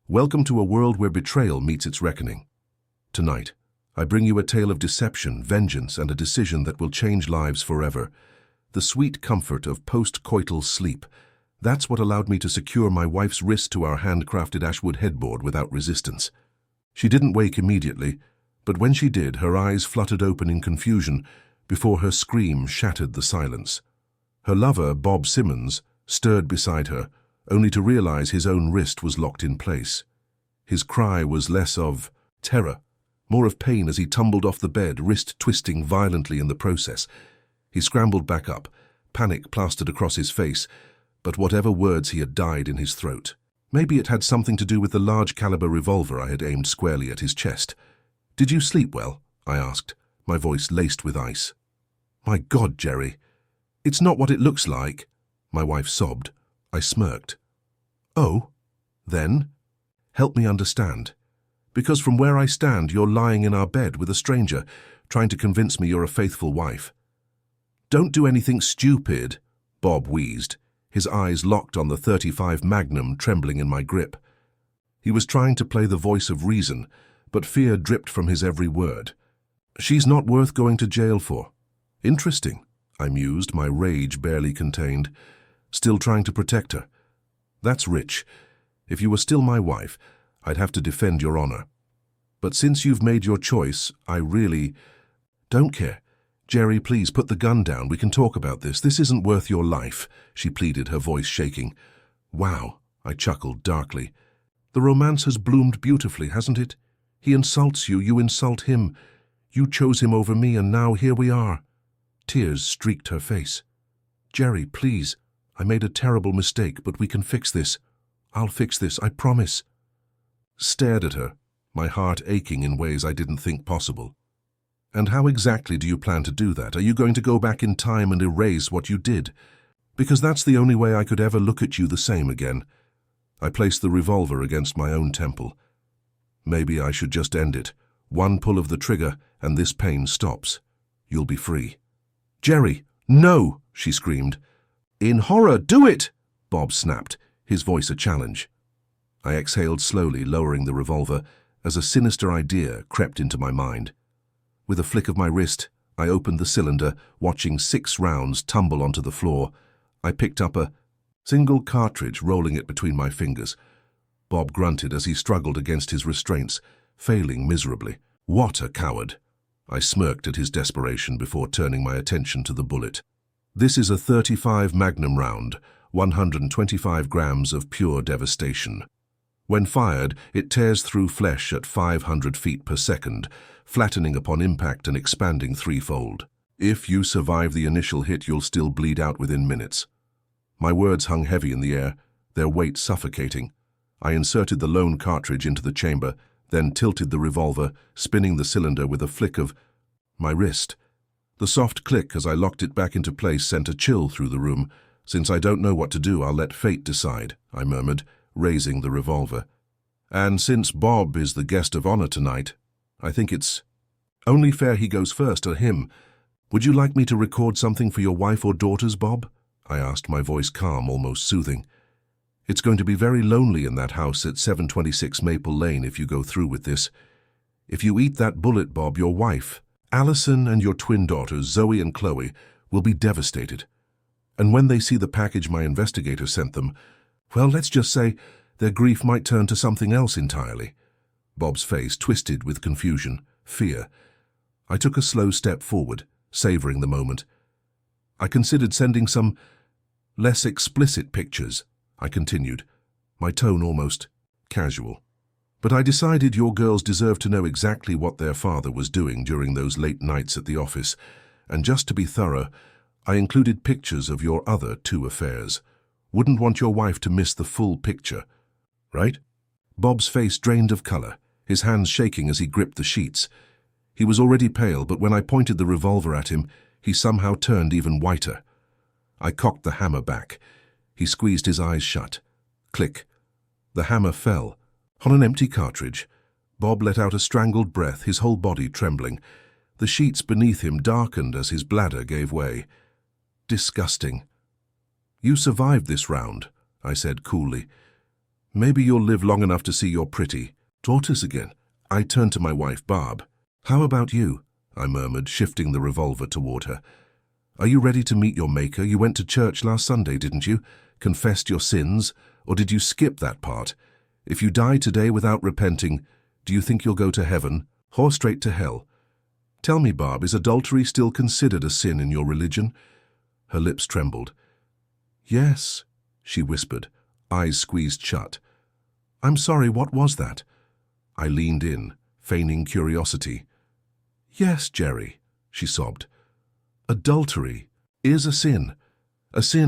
Welcome to a world where betrayal meets its reckoning. Tonight, I bring you a tale of deception, vengeance, and a decision that will change lives forever. The sweet comfort of post-coital sleep. That's what allowed me to secure my wife's wrist to our handcrafted ashwood headboard without resistance. She didn't wake immediately, but when she did, her eyes fluttered open in confusion before her scream shattered the silence. Her lover, Bob Simmons, stirred beside her, only to realize his own wrist was locked in place. His cry was less of terror, more of pain as he tumbled off the bed, wrist twisting violently in the process. He scrambled back up, panic plastered across his face, but whatever words he had died in his throat. Maybe it had something to do with the large-caliber revolver I had aimed squarely at his chest. "Did you sleep well?" I asked, my voice laced with ice. "My God, Jerry, it's not what it looks like," my wife sobbed. I smirked. "Oh, then? Help me understand. Because from where I stand, you're lying in our bed with a stranger, trying to convince me you're a faithful wife." "Don't do anything stupid," Bob wheezed, his eyes locked on the .35 Magnum trembling in my grip. He was trying to play the voice of reason, but fear dripped from his every word. "She's not worth going to jail for." "Interesting," I mused, my rage barely contained, still trying to protect her. "That's rich. If you were still my wife, I'd have to defend your honor. But since you've made your choice, I really don't care. Jerry, please put the gun down. We can talk about this. This isn't worth your life," she pleaded, her voice shaking. "Wow," I chuckled darkly. "The romance has bloomed beautifully, hasn't it? He insults you, you insult him. You chose him over me, and now here we are." Tears streaked her face. "Jerry, please. I made a terrible mistake, but we can fix this. I'll fix this, I promise." Stared at her, my heart aching in ways I didn't think possible. "And how exactly do you plan to do that? Are you going to go back in time and erase what you did? Because that's the only way I could ever look at you the same again." I placed the revolver against my own temple. "Maybe I should just end it. One pull of the trigger, and this pain stops. You'll be free." "Jerry, no!" she screamed. "In horror, do it!" Bob snapped, his voice a challenge. I exhaled slowly, lowering the revolver, as a sinister idea crept into my mind. With a flick of my wrist, I opened the cylinder, watching 6 rounds tumble onto the floor. I picked up a single cartridge, rolling it between my fingers. Bob grunted as he struggled against his restraints, failing miserably. "What a coward!" I smirked at his desperation before turning my attention to the bullet. "This is a .35 Magnum round, 125 grams of pure devastation. When fired, it tears through flesh at 500 feet per second, flattening upon impact and expanding threefold. If you survive the initial hit, you'll still bleed out within minutes." My words hung heavy in the air, their weight suffocating. I inserted the lone cartridge into the chamber, then tilted the revolver, spinning the cylinder with a flick of my wrist. The soft click as I locked it back into place sent a chill through the room. "Since I don't know what to do, I'll let fate decide," I murmured, raising the revolver. "And since Bob is the guest of honor tonight, I think it's only fair he goes first, or him. Would you like me to record something for your wife or daughters, Bob?" I asked, my voice calm, almost soothing. "It's going to be very lonely in that house at 726 Maple Lane if you go through with this. If you eat that bullet, Bob, your wife, Allison, and your twin daughters, Zoe and Chloe, will be devastated. And when they see the package my investigator sent them, well, let's just say their grief might turn to something else entirely." Bob's face twisted with confusion, fear. I took a slow step forward, savoring the moment. "I considered sending some less explicit pictures," I continued, my tone almost casual. "But I decided your girls deserve to know exactly what their father was doing during those late nights at the office, and just to be thorough, I included pictures of your other 2 affairs. Wouldn't want your wife to miss the full picture, right?" Bob's face drained of color, his hands shaking as he gripped the sheets. He was already pale, but when I pointed the revolver at him, he somehow turned even whiter. I cocked the hammer back. He squeezed his eyes shut. Click. The hammer fell. On an empty cartridge. Bob let out a strangled breath, his whole body trembling. The sheets beneath him darkened as his bladder gave way. "Disgusting." "You survived this round," I said coolly. Maybe you'll live long enough to see your pretty daughters again. I turned to my wife, Barb. How about you? I murmured, shifting the revolver toward her. Are you ready to meet your maker? You went to church last Sunday, didn't you? Confessed your sins? Or did you skip that part? If you die today without repenting, do you think you'll go to heaven or straight to hell? Tell me, Barb, is adultery still considered a sin in your religion? Her lips trembled. Yes, she whispered, eyes squeezed shut. I'm sorry, what was that? I leaned in, feigning curiosity. Yes, Jerry, she sobbed. Adultery is a sin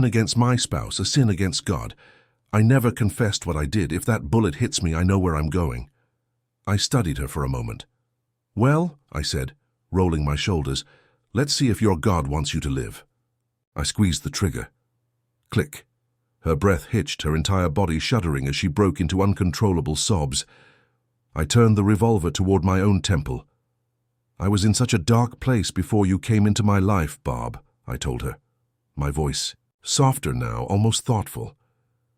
against my spouse, a sin against God. I never confessed what I did. If that bullet hits me, I know where I'm going. I studied her for a moment. Well, I said, rolling my shoulders, let's see if your God wants you to live. I squeezed the trigger. Click. Her breath hitched, her entire body shuddering as she broke into uncontrollable sobs. I turned the revolver toward my own temple. I was in such a dark place before you came into my life, Barb, I told her, my voice softer now, almost thoughtful.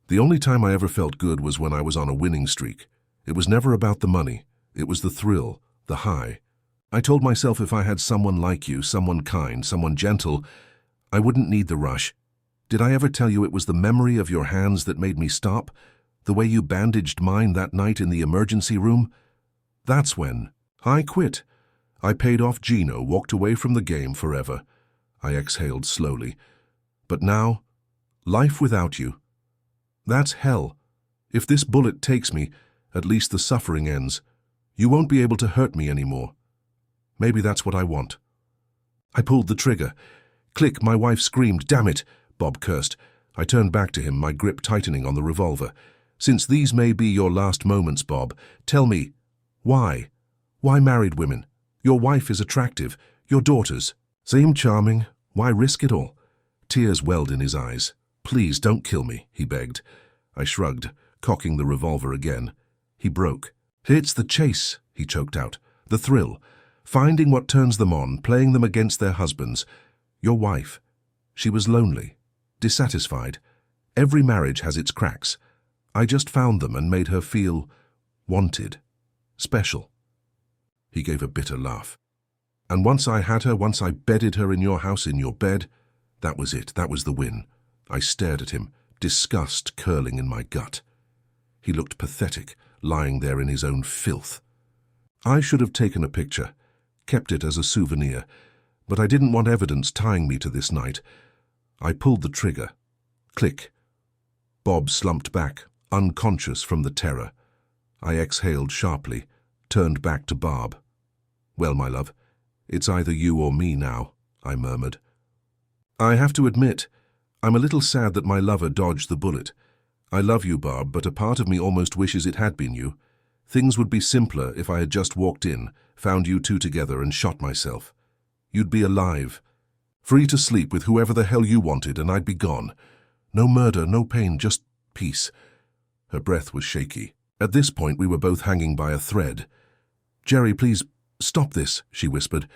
The only time I ever felt good was when I was on a winning streak. It was never about the money. It was the thrill, the high. I told myself if I had someone like you, someone kind, someone gentle, I wouldn't need the rush. Did I ever tell you it was the memory of your hands that made me stop? The way you bandaged mine that night in the emergency room? That's when I quit. I paid off Gino, walked away from the game forever. I exhaled slowly. But now, life without you. That's hell. If this bullet takes me, at least the suffering ends. You won't be able to hurt me anymore. Maybe that's what I want. I pulled the trigger. Click, my wife screamed. Damn it, Bob cursed. I turned back to him, my grip tightening on the revolver. Since these may be your last moments, Bob, tell me, why? Why married women? Your wife is attractive. Your daughters seem charming. Why risk it all? Tears welled in his eyes. Please don't kill me, he begged. I shrugged, cocking the revolver again. He broke. It's the chase, he choked out. The thrill. Finding what turns them on, playing them against their husbands. Your wife. She was lonely, dissatisfied. Every marriage has its cracks. I just found them and made her feel wanted, special. He gave a bitter laugh. And once I had her, once I bedded her in your house, in your bed, that was it, that was the win. I stared at him, disgust curling in my gut. He looked pathetic, lying there in his own filth. I should have taken a picture, kept it as a souvenir, but I didn't want evidence tying me to this night. I pulled the trigger. Click. Bob slumped back, unconscious from the terror. I exhaled sharply, turned back to Barb. Well, my love, it's either you or me now, I murmured. I have to admit, I'm a little sad that my lover dodged the bullet. I love you, Barb, but a part of me almost wishes it had been you. Things would be simpler if I had just walked in, found you two together and shot myself. You'd be alive, free to sleep with whoever the hell you wanted, and I'd be gone. No murder, no pain, just peace. Her breath was shaky. At this point, we were both hanging by a thread. Jerry, please, stop this, she whispered.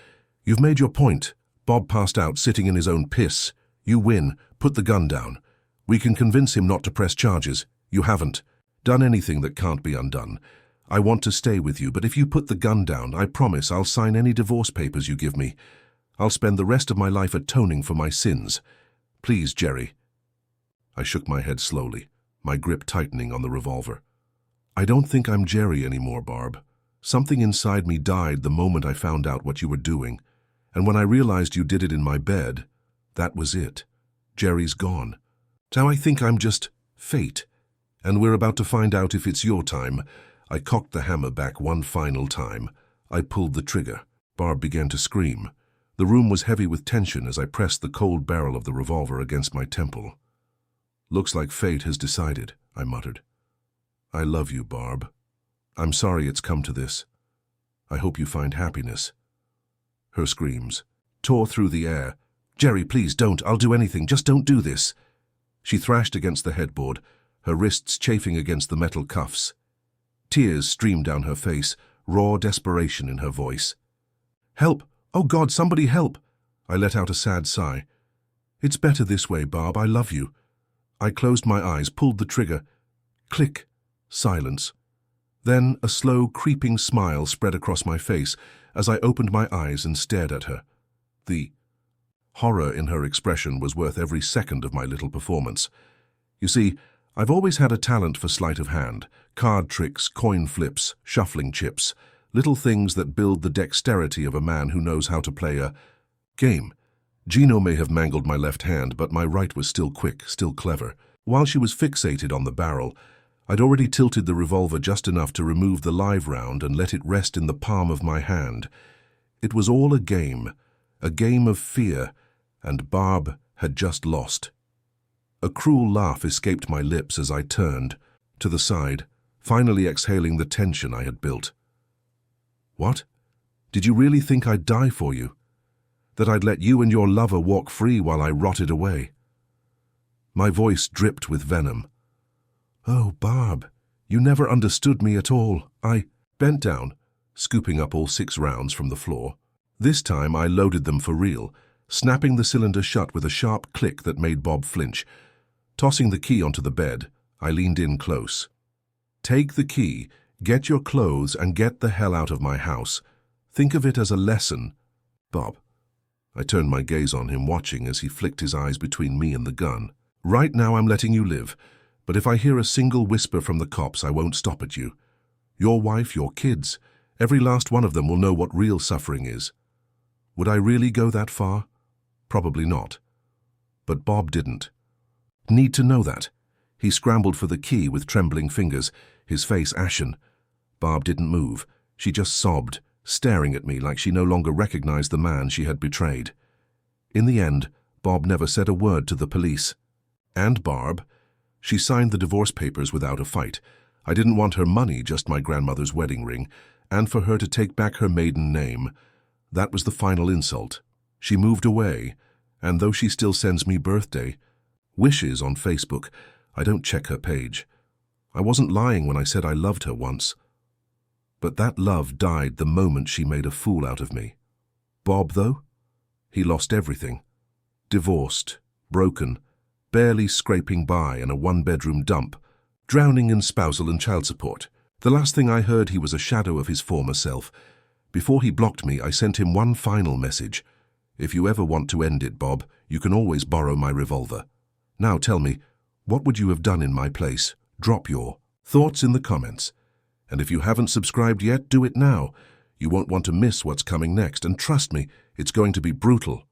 You've made your point. Bob passed out, sitting in his own piss. You win. Put the gun down. We can convince him not to press charges. You haven't done anything that can't be undone. I want to stay with you, but if you put the gun down, I promise I'll sign any divorce papers you give me. I'll spend the rest of my life atoning for my sins. Please, Jerry. I shook my head slowly, my grip tightening on the revolver. I don't think I'm Jerry anymore, Barb. Something inside me died the moment I found out what you were doing, and when I realized you did it in my bed, that was it. Jerry's gone. Now I think I'm just fate, and we're about to find out if it's your time. I cocked the hammer back one final time. I pulled the trigger. Barb began to scream. The room was heavy with tension as I pressed the cold barrel of the revolver against my temple. Looks like fate has decided, I muttered. I love you, Barb. I'm sorry it's come to this. I hope you find happiness. Her screams tore through the air. Jerry, please don't. I'll do anything. Just don't do this. She thrashed against the headboard, her wrists chafing against the metal cuffs. Tears streamed down her face, raw desperation in her voice. Help! Oh God, somebody help! I let out a sad sigh. It's better this way, Barb. I love you. I closed my eyes, pulled the trigger. Click. Silence. Then a slow, creeping smile spread across my face as I opened my eyes and stared at her. The horror in her expression was worth every second of my little performance. You see, I've always had a talent for sleight of hand, card tricks, coin flips, shuffling chips, little things that build the dexterity of a man who knows how to play a game. Gino may have mangled my left hand, but my right was still quick, still clever. While she was fixated on the barrel, I'd already tilted the revolver just enough to remove the live round and let it rest in the palm of my hand. It was all a game of fear, and Barb had just lost. A cruel laugh escaped my lips as I turned to the side, finally exhaling the tension I had built. What? Did you really think I'd die for you? That I'd let you and your lover walk free while I rotted away? My voice dripped with venom. Oh, Barb, you never understood me at all. I bent down, scooping up all 6 rounds from the floor. This time I loaded them for real, snapping the cylinder shut with a sharp click that made Bob flinch. Tossing the key onto the bed, I leaned in close. Take the key, get your clothes, and get the hell out of my house. Think of it as a lesson, Bob. I turned my gaze on him, watching as he flicked his eyes between me and the gun. Right now I'm letting you live, but if I hear a single whisper from the cops, I won't stop at you. Your wife, your kids, every last one of them will know what real suffering is. Would I really go that far? Probably not. But Bob didn't. Need to know that. He scrambled for the key with trembling fingers, his face ashen. Barb didn't move. She just sobbed, staring at me like she no longer recognized the man she had betrayed. In the end, Bob never said a word to the police. And Barb, she signed the divorce papers without a fight. I didn't want her money, just my grandmother's wedding ring, and for her to take back her maiden name. That was the final insult. She moved away, and though she still sends me birthday wishes on Facebook, I don't check her page. I wasn't lying when I said I loved her once. But that love died the moment she made a fool out of me. Bob, though? He lost everything. Divorced, broken, barely scraping by in a 1-bedroom dump, drowning in spousal and child support. The last thing I heard, he was a shadow of his former self. Before he blocked me, I sent him one final message. If you ever want to end it, Bob, you can always borrow my revolver. Now tell me, what would you have done in my place? Drop your thoughts in the comments. And if you haven't subscribed yet, do it now. You won't want to miss what's coming next, and trust me, it's going to be brutal.